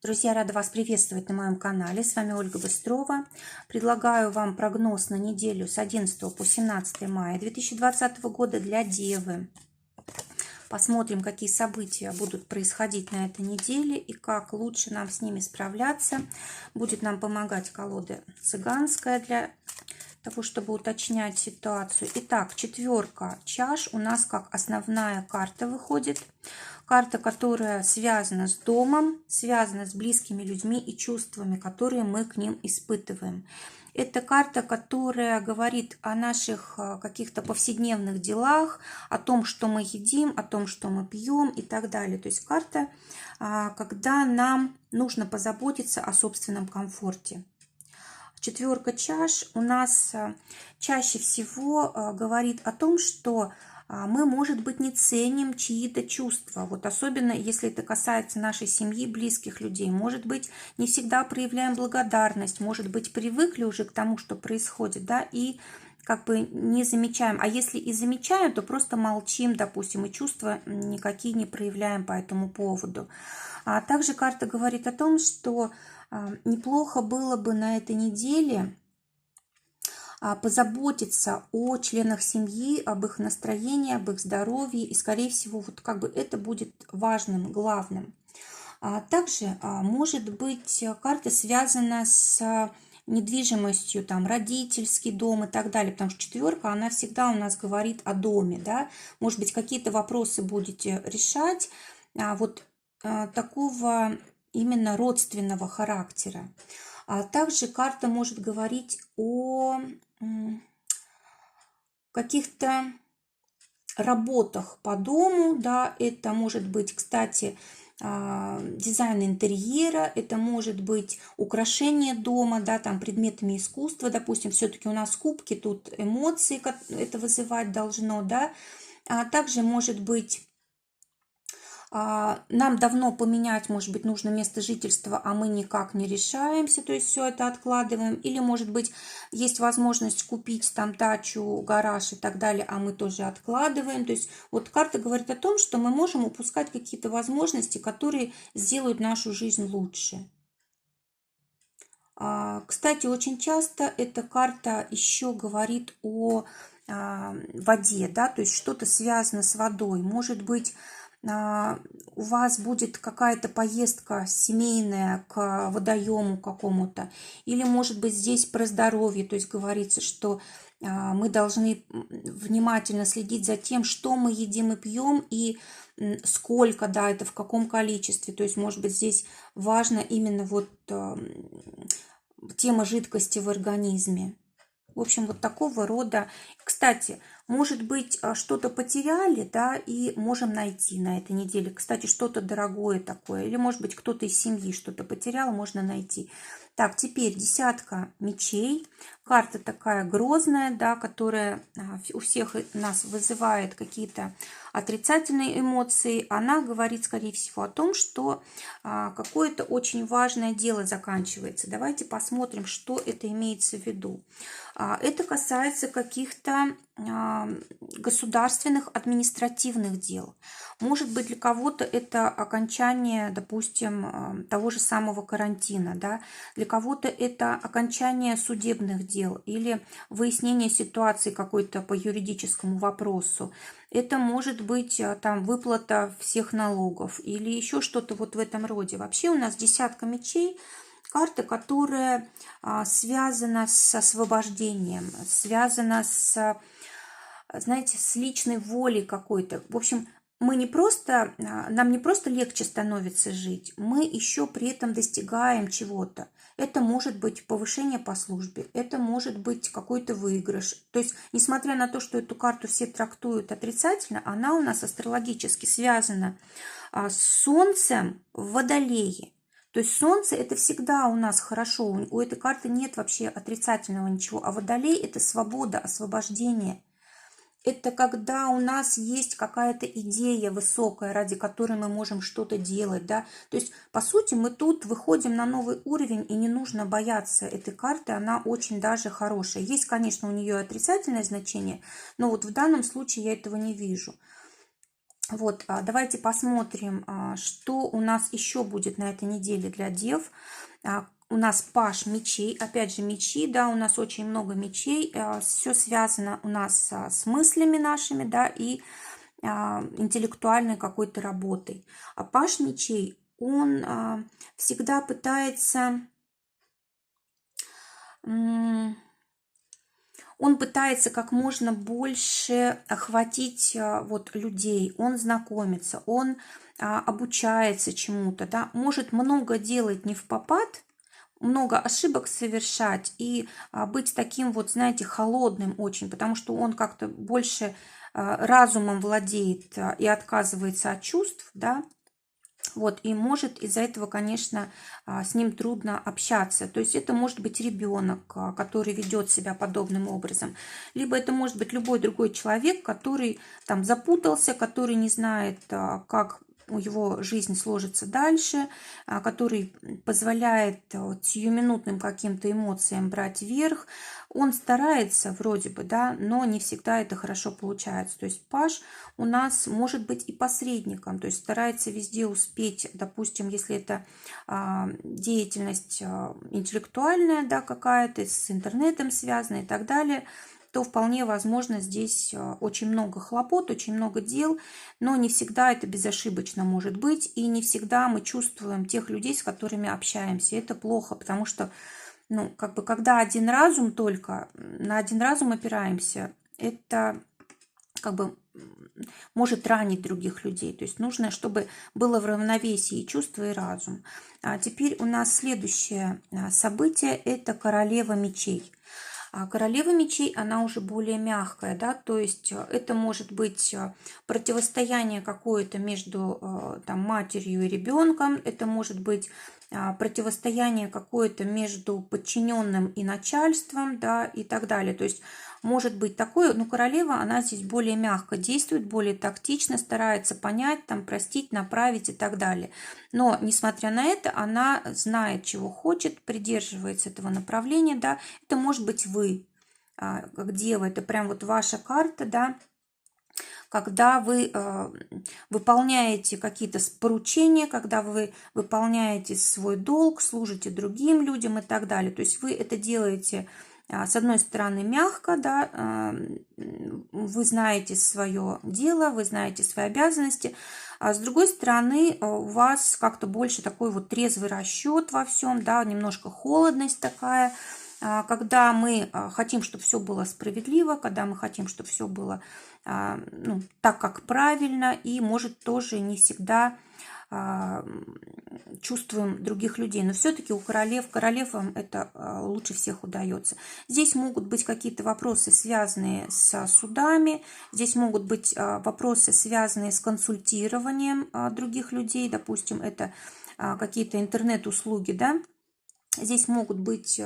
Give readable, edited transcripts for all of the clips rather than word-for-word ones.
Друзья, рада вас приветствовать на моем канале. С вами Ольга Быстрова. Предлагаю вам прогноз на неделю с 11 по 17 мая 2020 года для Девы. Посмотрим, какие события будут происходить на этой неделе и как лучше нам с ними справляться. Будет нам помогать колода цыганская для того, чтобы уточнять ситуацию. Итак, четверка чаш у нас как основная карта выходит. Карта, которая связана с домом, связана с близкими людьми и чувствами, которые мы к ним испытываем. Это карта, которая говорит о наших каких-то повседневных делах, о том, что мы едим, о том, что мы пьем и так далее. То есть карта, когда нам нужно позаботиться о собственном комфорте. Четверка чаш у нас чаще всего говорит о том, что мы, может быть, не ценим чьи-то чувства. Вот особенно, если это касается нашей семьи, близких людей. Может быть, не всегда проявляем благодарность. Может быть, привыкли уже к тому, что происходит, да, и как бы не замечаем. А если и замечаем, то просто молчим, допустим, и чувства никакие не проявляем по этому поводу. А также карта говорит о том, что неплохо было бы на этой неделе позаботиться о членах семьи, об их настроении, об их здоровье. И, скорее всего, вот как бы это будет важным, главным. Также, может быть, карта связана с недвижимостью, там, родительский дом и так далее. Потому что четверка, она всегда у нас говорит о доме, да. Может быть, какие-то вопросы будете решать вот такого именно родственного характера. А также карта может говорить о каких-то работах по дому, да, это может быть, кстати, дизайн интерьера, это может быть украшение дома, да, там предметами искусства, допустим, все-таки у нас кубки, тут эмоции это вызывать должно, да, а также может быть нам давно поменять, может быть, нужно место жительства, а мы никак не решаемся, то есть все это откладываем. Или, может быть, есть возможность купить там дачу, гараж и так далее, а мы тоже откладываем. То есть вот карта говорит о том, что мы можем упускать какие-то возможности, которые сделают нашу жизнь лучше. Кстати, очень часто эта карта еще говорит о воде, да, то есть что-то связано с водой. Может быть, у вас будет какая-то поездка семейная к водоему какому-то, или, может быть, здесь про здоровье, то есть говорится, что мы должны внимательно следить за тем, что мы едим и пьем, и сколько, да, это в каком количестве. То есть, может быть, здесь важно именно вот тема жидкости в организме. В общем, вот такого рода. Кстати, может быть, что-то потеряли, да, и можем найти на этой неделе. Кстати, что-то дорогое такое. Или, может быть, кто-то из семьи что-то потерял, можно найти. Так, теперь десятка мечей. Карта такая грозная, да, которая у всех нас вызывает какие-то отрицательные эмоции. Она говорит, скорее всего, о том, что какое-то очень важное дело заканчивается. Давайте посмотрим, что это имеется в виду. Это касается каких-то государственных административных дел. Может быть, для кого-то это окончание, допустим, того же самого карантина, да? Для кого-то это окончание судебных дел или выяснение ситуации какой-то по юридическому вопросу. Это может быть там выплата всех налогов или еще что-то вот в этом роде. Вообще у нас десятка мечей. Карта, которая связана с освобождением, связана с, знаете, с личной волей какой-то. В общем, нам не просто легче становится жить, мы еще при этом достигаем чего-то. Это может быть повышение по службе, это может быть какой-то выигрыш. То есть, несмотря на то, что эту карту все трактуют отрицательно, она у нас астрологически связана с Солнцем в Водолее. То есть Солнце это всегда у нас хорошо, у этой карты нет вообще отрицательного ничего, а Водолей это свобода, освобождение. Это когда у нас есть какая-то идея высокая, ради которой мы можем что-то делать, да. То есть, по сути, мы тут выходим на новый уровень, и не нужно бояться этой карты, она очень даже хорошая. Есть, конечно, у нее отрицательное значение, но вот в данном случае я этого не вижу. Вот, давайте посмотрим, что у нас еще будет на этой неделе для дев. У нас паж мечей, опять же мечи, да, у нас очень много мечей, все связано у нас с мыслями нашими, да, и интеллектуальной какой-то работой. А паж мечей, он всегда пытается... Он пытается как можно больше охватить вот людей, он знакомится, он обучается чему-то, да, может много делать не впопад, много ошибок совершать и быть таким вот, знаете, холодным очень, потому что он как-то больше разумом владеет и отказывается от чувств, да, вот, и может из-за этого, конечно, с ним трудно общаться. То есть это может быть ребенок, который ведет себя подобным образом. Либо это может быть любой другой человек, который там запутался, который не знает, как у его жизнь сложится дальше, который позволяет сиюминутным каким-то эмоциям брать верх. Он старается вроде бы, да, но не всегда это хорошо получается. То есть паж у нас может быть и посредником, то есть старается везде успеть, допустим, если это деятельность интеллектуальная, да, какая-то, с интернетом связана и так далее, то вполне возможно здесь очень много хлопот, очень много дел, но не всегда это безошибочно может быть, и не всегда мы чувствуем тех людей, с которыми общаемся. Это плохо, потому что, ну, как бы, когда один разум только, на один разум опираемся, это как бы может ранить других людей. То есть нужно, чтобы было в равновесии и чувство, и разум. А теперь у нас следующее событие – это королева мечей. Королева мечей, она уже более мягкая, да, то есть это может быть противостояние какое-то между там, матерью и ребенком, это может быть противостояние какое-то между подчиненным и начальством, да, и так далее. То есть может быть такое, но королева, она здесь более мягко действует, более тактично, старается понять, там, простить, направить и так далее. Но, несмотря на это, она знает, чего хочет, придерживается этого направления, да. Это может быть вы, как дева, это прям вот ваша карта, да, когда вы выполняете какие-то поручения, когда вы выполняете свой долг, служите другим людям и так далее. То есть вы это делаете, с одной стороны, мягко, да, вы знаете свое дело, вы знаете свои обязанности, а с другой стороны, у вас как-то больше такой вот трезвый расчет во всем, да, немножко холодность такая, когда мы хотим, чтобы все было справедливо, когда мы хотим, чтобы все было ну, так, как правильно, и, может, тоже не всегда чувствуем других людей. Но все-таки у королевам это лучше всех удается. Здесь могут быть какие-то вопросы, связанные с судами, здесь могут быть вопросы, связанные с консультированием других людей, допустим, это какие-то интернет-услуги, да. Здесь могут быть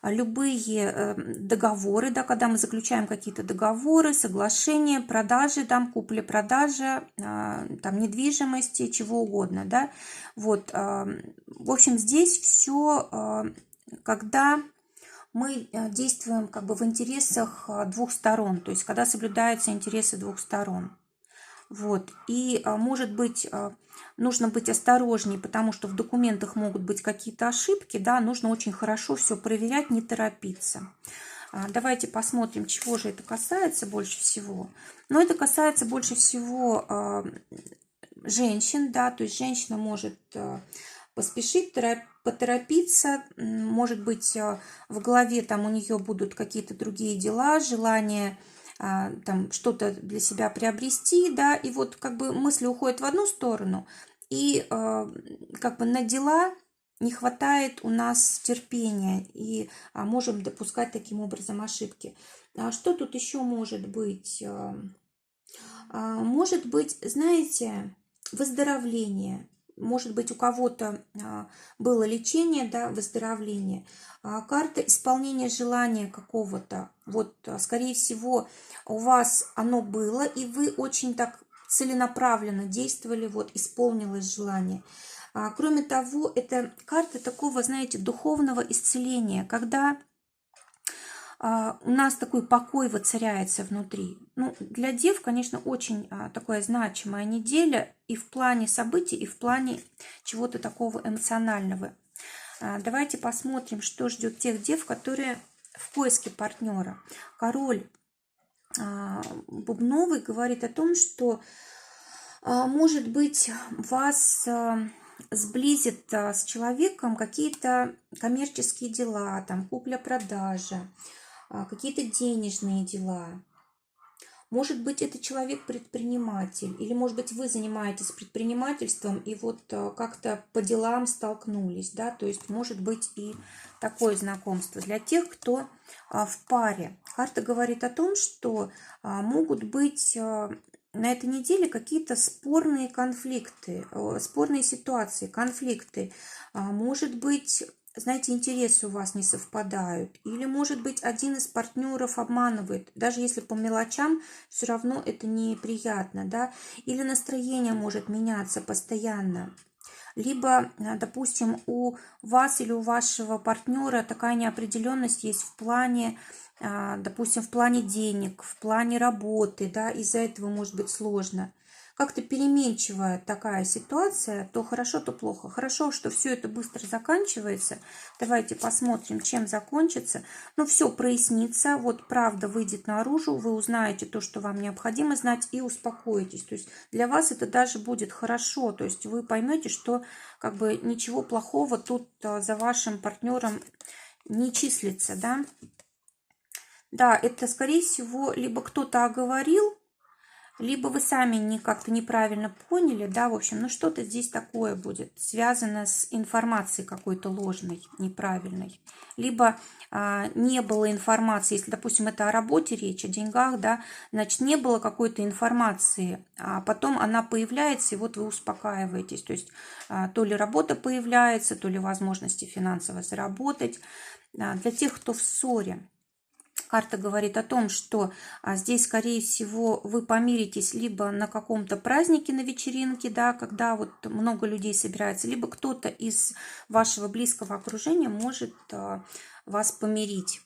любые договоры, да, когда мы заключаем какие-то договоры, соглашения, продажи, там, купли-продажи, там, недвижимости, чего угодно, да, вот, в общем, здесь все, когда мы действуем как бы в интересах двух сторон, то есть когда соблюдаются интересы двух сторон. Вот. И, может быть, нужно быть осторожнее, потому что в документах могут быть какие-то ошибки, да, нужно очень хорошо все проверять, не торопиться. Давайте посмотрим, чего же это касается больше всего. Но это касается больше всего женщин, да, то есть женщина может поспешить, поторопиться, может быть, в голове там у нее будут какие-то другие дела, желания там что-то для себя приобрести, да, и вот как бы мысли уходят в одну сторону, и как бы на дела не хватает у нас терпения, и можем допускать таким образом ошибки. Что тут еще может быть? Может быть, знаете, выздоровление. Может быть, у кого-то было лечение, да, выздоровление. Карта исполнения желания какого-то. Вот, скорее всего, у вас оно было, и вы очень так целенаправленно действовали, вот, исполнилось желание. Кроме того, это карта такого, знаете, духовного исцеления, когда у нас такой покой воцаряется внутри. Ну, для дев, конечно, очень такая значимая неделя и в плане событий, и в плане чего-то такого эмоционального. Давайте посмотрим, что ждет тех дев, которые в поиске партнера. Король бубновый говорит о том, что, может быть, вас сблизит с человеком какие-то коммерческие дела, там купля-продажа, какие-то денежные дела. Может быть, это человек-предприниматель, или, может быть, вы занимаетесь предпринимательством и вот как-то по делам столкнулись, да, то есть, может быть, и такое знакомство. Для тех, кто в паре, карта говорит о том, что могут быть на этой неделе какие-то спорные конфликты, спорные ситуации, конфликты. Может быть, знаете, интересы у вас не совпадают. Или, может быть, один из партнеров обманывает. Даже если по мелочам, все равно это неприятно, да. Или настроение может меняться постоянно. Либо, допустим, у вас или у вашего партнера такая неопределенность есть в плане, допустим, в плане денег, в плане работы, да, из-за этого может быть сложно. Как-то переменчивая такая ситуация, то хорошо, то плохо. Хорошо, что все это быстро заканчивается. Давайте посмотрим, чем закончится. Ну, все прояснится, вот правда выйдет наружу, вы узнаете то, что вам необходимо знать, и успокоитесь. То есть для вас это даже будет хорошо, то есть вы поймете, что как бы ничего плохого тут за вашим партнером не числится, да. Да, это, скорее всего, либо кто-то оговорил, либо вы сами как-то неправильно поняли, да, в общем, ну что-то здесь такое будет, связано с информацией какой-то ложной, неправильной. Либо не было информации, если, допустим, это о работе речь, о деньгах, да, значит, не было какой-то информации, а потом она появляется, и вот вы успокаиваетесь. То есть то ли работа появляется, то ли возможности финансово заработать. Для тех, кто в ссоре, карта говорит о том, что здесь, скорее всего, вы помиритесь либо на каком-то празднике, на вечеринке, да, когда вот много людей собирается, либо кто-то из вашего близкого окружения может вас помирить,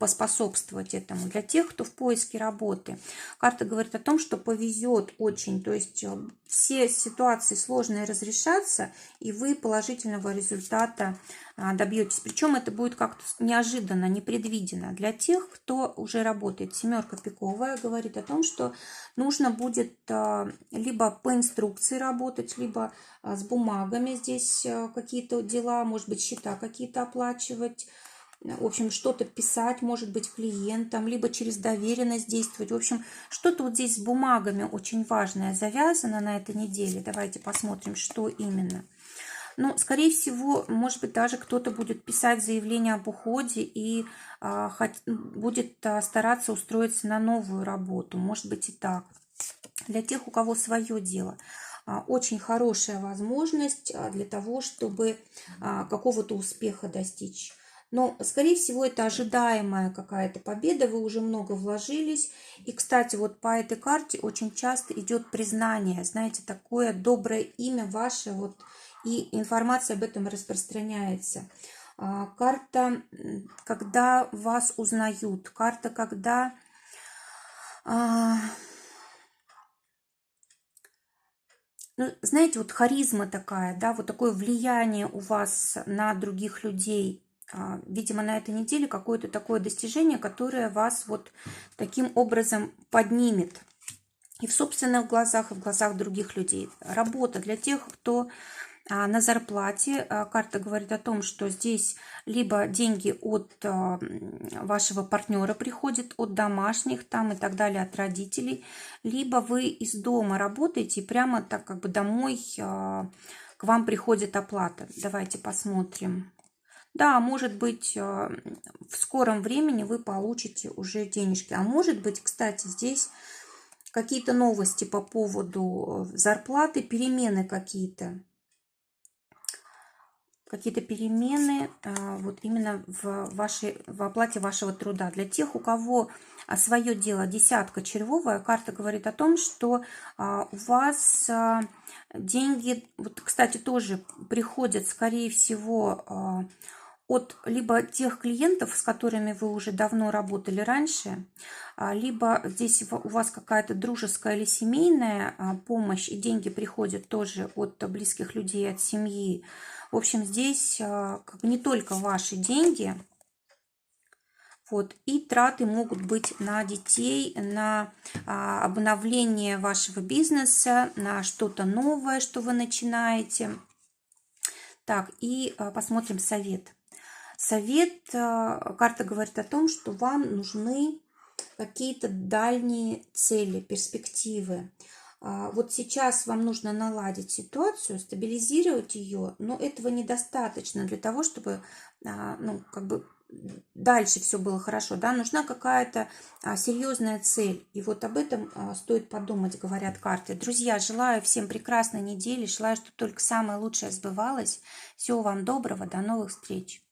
поспособствовать этому. Для тех, кто в поиске работы, карта говорит о том, что повезет очень, то есть все ситуации сложные разрешатся, и вы положительного результата добьетесь. Причем это будет как-то неожиданно, непредвиденно. Для тех, кто уже работает, семерка пиковая говорит о том, что нужно будет либо по инструкции работать, либо с бумагами здесь какие-то дела, может быть, счета какие-то оплачивать, в общем, что-то писать, может быть, клиентам, либо через доверенность действовать. В общем, что-то вот здесь с бумагами очень важное завязано на этой неделе. Давайте посмотрим, что именно. Ну, скорее всего, может быть, даже кто-то будет писать заявление об уходе и будет стараться устроиться на новую работу. Может быть и так. Для тех, у кого свое дело. Очень хорошая возможность для того, чтобы какого-то успеха достичь. Но, скорее всего, это ожидаемая какая-то победа, вы уже много вложились. И, кстати, вот по этой карте очень часто идет признание, знаете, такое доброе имя ваше, вот, и информация об этом распространяется. Карта, когда вас узнают, карта, когда... Ну, знаете, вот харизма такая, да, вот такое влияние у вас на других людей. Видимо, на этой неделе какое-то такое достижение, которое вас вот таким образом поднимет. И в собственных глазах, и в глазах других людей. Работа для тех, кто на зарплате. Карта говорит о том, что здесь либо деньги от вашего партнера приходят, от домашних там и так далее, от родителей, либо вы из дома работаете и прямо так как бы домой к вам приходит оплата. Давайте посмотрим. Да, может быть, в скором времени вы получите уже денежки. А может быть, кстати, здесь какие-то новости по поводу зарплаты, перемены какие-то. Какие-то перемены вот именно в оплате вашего труда. Для тех, у кого свое дело, десятка червовая, карта говорит о том, что у вас деньги, вот, кстати, тоже приходят, скорее всего, от либо тех клиентов, с которыми вы уже давно работали раньше, либо здесь у вас какая-то дружеская или семейная помощь, и деньги приходят тоже от близких людей, от семьи. В общем, здесь как бы не только ваши деньги, вот, и траты могут быть на детей, на обновление вашего бизнеса, на что-то новое, что вы начинаете. Так, и посмотрим совет. Совет, карта говорит о том, что вам нужны какие-то дальние цели, перспективы. Вот сейчас вам нужно наладить ситуацию, стабилизировать ее, но этого недостаточно для того, чтобы, ну, как бы дальше все было хорошо, да, нужна какая-то серьезная цель. И вот об этом стоит подумать, говорят карты. Друзья, желаю всем прекрасной недели, желаю, чтобы только самое лучшее сбывалось. Всего вам доброго, до новых встреч.